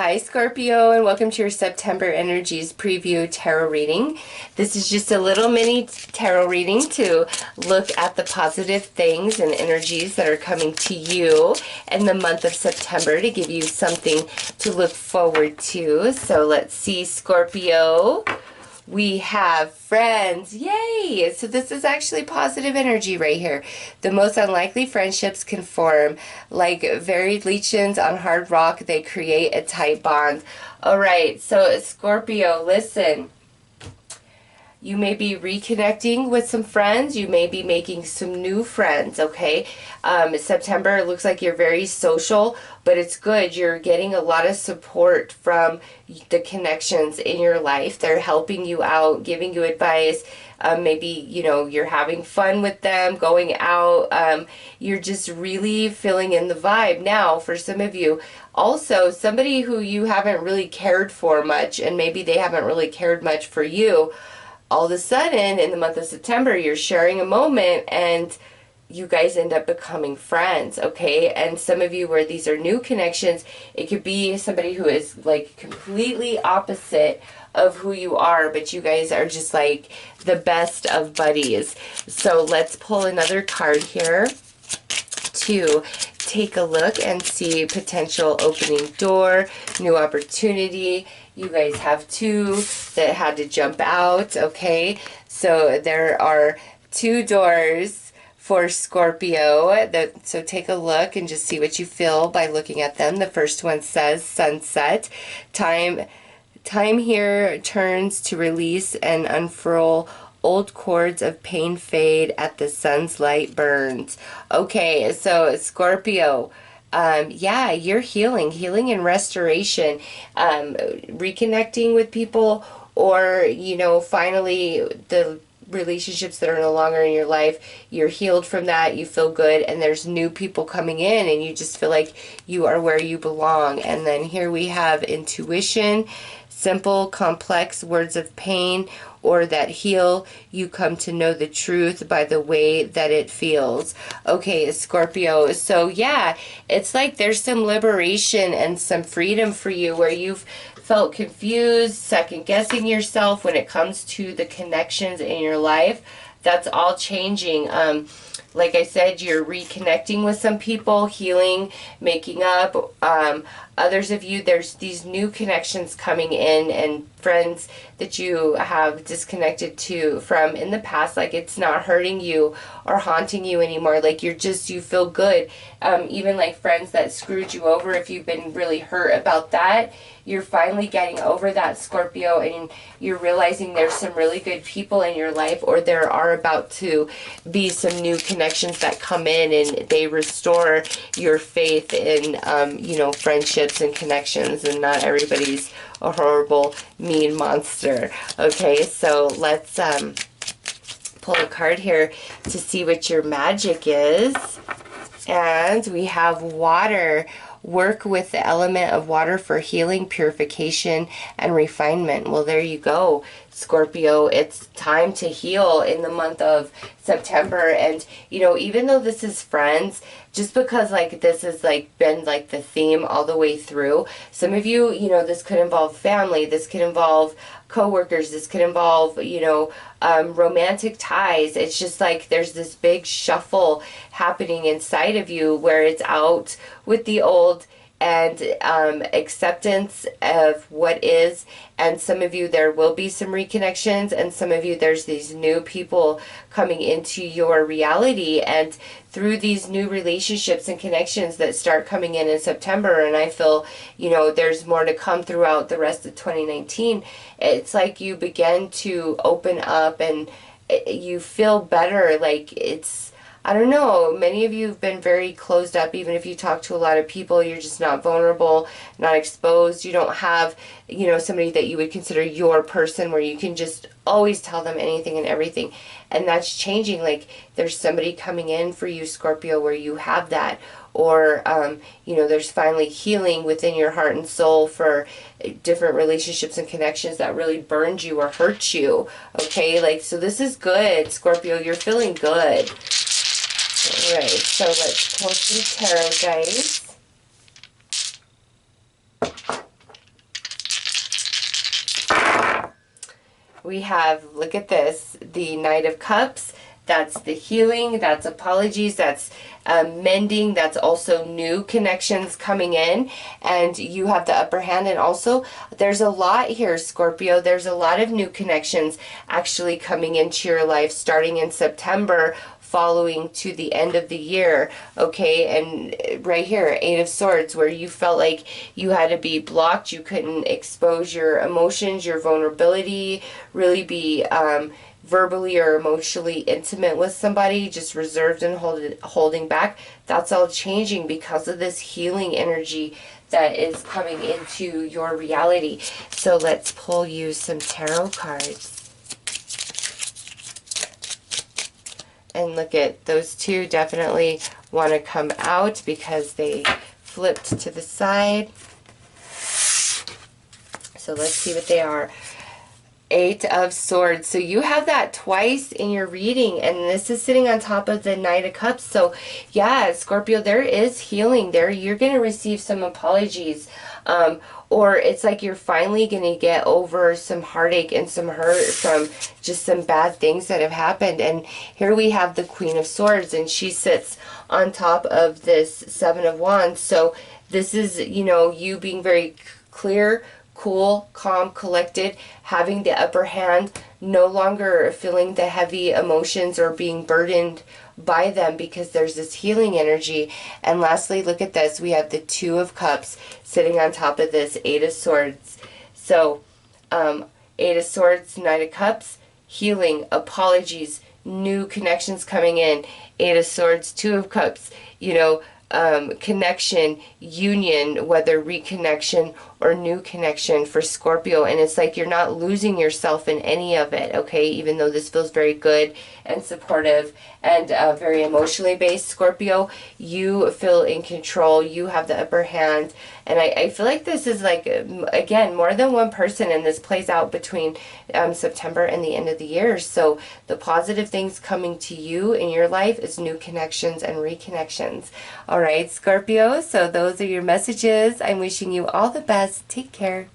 Hi Scorpio, and welcome to your September Energies Preview Tarot Reading. This is just a little mini tarot reading to look at the positive things and energies that are coming to you in the month of September to give you something to look forward to. So let's see, Scorpio. We have friends. Yay! So this is actually positive energy right here. The most unlikely friendships can form. Like varied leeches on hard rock, they create a tight bond. All right, so Scorpio, listen. You may be reconnecting with some friends. You may be making some new friends, okay? September, it looks like you're very social, but it's good. You're getting a lot of support from the connections in your life. They're helping you out, giving you advice. Maybe, you know, you're having fun with them, going out. You're just really feeling in the vibe. Now, for some of you, also, somebody who you haven't really cared for much, and maybe they haven't really cared much for you, all of a sudden, in the month of September, you're sharing a moment and you guys end up becoming friends, okay? And some of you where these are new connections, it could be somebody who is like completely opposite of who you are, but you guys are just like the best of buddies. So let's pull another card here to take a look and see potential opening door, new opportunity. You guys have two that had to jump out, okay? So there are two doors for Scorpio. So take a look and just see what you feel by looking at them. The first one says sunset. Time here turns to release and unfurl. Old cords of pain fade at the sun's light burns. Okay, so Scorpio, yeah, you're healing and restoration, reconnecting with people, or, you know, finally the relationships that are no longer in your life, you're healed from that, you feel good, and there's new people coming in, and you just feel like you are where you belong. And then here we have intuition, simple, complex words of pain, or that heal, you come to know the truth by the way that it feels. Okay, Scorpio, so yeah, it's like there's some liberation and some freedom for you where you've felt confused, second-guessing yourself when it comes to the connections in your life. That's all changing. Like I said, you're reconnecting with some people, healing, making up. Others of you, there's these new connections coming in and friends that you have disconnected from in the past. Like it's not hurting you or haunting you anymore. Like you feel good. Even like friends that screwed you over, if you've been really hurt about that, you're finally getting over that, Scorpio, and you're realizing there's some really good people in your life, or there are about to be some new connections that come in and they restore your faith in, you know, friendships and connections, and not everybody's a horrible, mean monster. Okay, so let's pull a card here to see what your magic is. And we have water. Work with the element of water for healing, purification, and refinement. Well, there you go, Scorpio. It's time to heal in the month of September. And, you know, even though this is friends, just because, like, this has, like, been, like, the theme all the way through, some of you, you know, this could involve family, this could involve co-workers, this could involve, you know, romantic ties. It's just like there's this big shuffle happening inside of you where it's out with the old and acceptance of what is. And some of you, there will be some reconnections, and some of you, there's these new people coming into your reality, and through these new relationships and connections that start coming in September, and I feel, you know, there's more to come throughout the rest of 2019, it's like you begin to open up and you feel better. Like it's, I don't know, many of you have been very closed up. Even if you talk to a lot of people, you're just not vulnerable, not exposed. You don't have, you know, somebody that you would consider your person where you can just always tell them anything and everything. And that's changing. Like there's somebody coming in for you, Scorpio, where you have that. Or, you know, there's finally healing within your heart and soul for different relationships and connections that really burned you or hurt you. Okay, like, so this is good, Scorpio. You're feeling good. Alright, so let's pull some tarot, guys. we have, look at this, the Knight of Cups. That's the healing, that's apologies, that's mending, that's also new connections coming in, and you have the upper hand. And also there's a lot here, Scorpio. There's a lot of new connections actually coming into your life starting in September, following to the end of the year, okay? And right here, Eight of Swords, where you felt like you had to be blocked, you couldn't expose your emotions, your vulnerability, really be verbally or emotionally intimate with somebody, just reserved and holding back. That's all changing because of this healing energy that is coming into your reality. So let's pull you some tarot cards. And look at those two, definitely want to come out because they flipped to the side. So let's see what they are. Eight of Swords. So you have that twice in your reading, and this is sitting on top of the Knight of Cups. So yeah, Scorpio, there is healing there. You're going to receive some apologies, or it's like you're finally going to get over some heartache and some hurt from just some bad things that have happened. And here we have the Queen of Swords, and she sits on top of this Seven of Wands. So this is, you know, you being very clear, cool, calm, collected, having the upper hand, no longer feeling the heavy emotions or being burdened by them because there's this healing energy. And lastly, look at this. We have the Two of Cups sitting on top of this Eight of Swords. So, Eight of Swords, Knight of Cups, healing, apologies, new connections coming in. Eight of Swords, Two of Cups, you know, connection, union, whether reconnection or new connection for Scorpio. And it's like you're not losing yourself in any of it, okay? Even though this feels very good and supportive and very emotionally based, Scorpio, you feel in control. You have the upper hand. And I feel like this is like, again, more than one person, and this plays out between September and the end of the year. So the positive things coming to you in your life is new connections and reconnections. All right, Scorpio, so those are your messages. I'm wishing you all the best. Take care.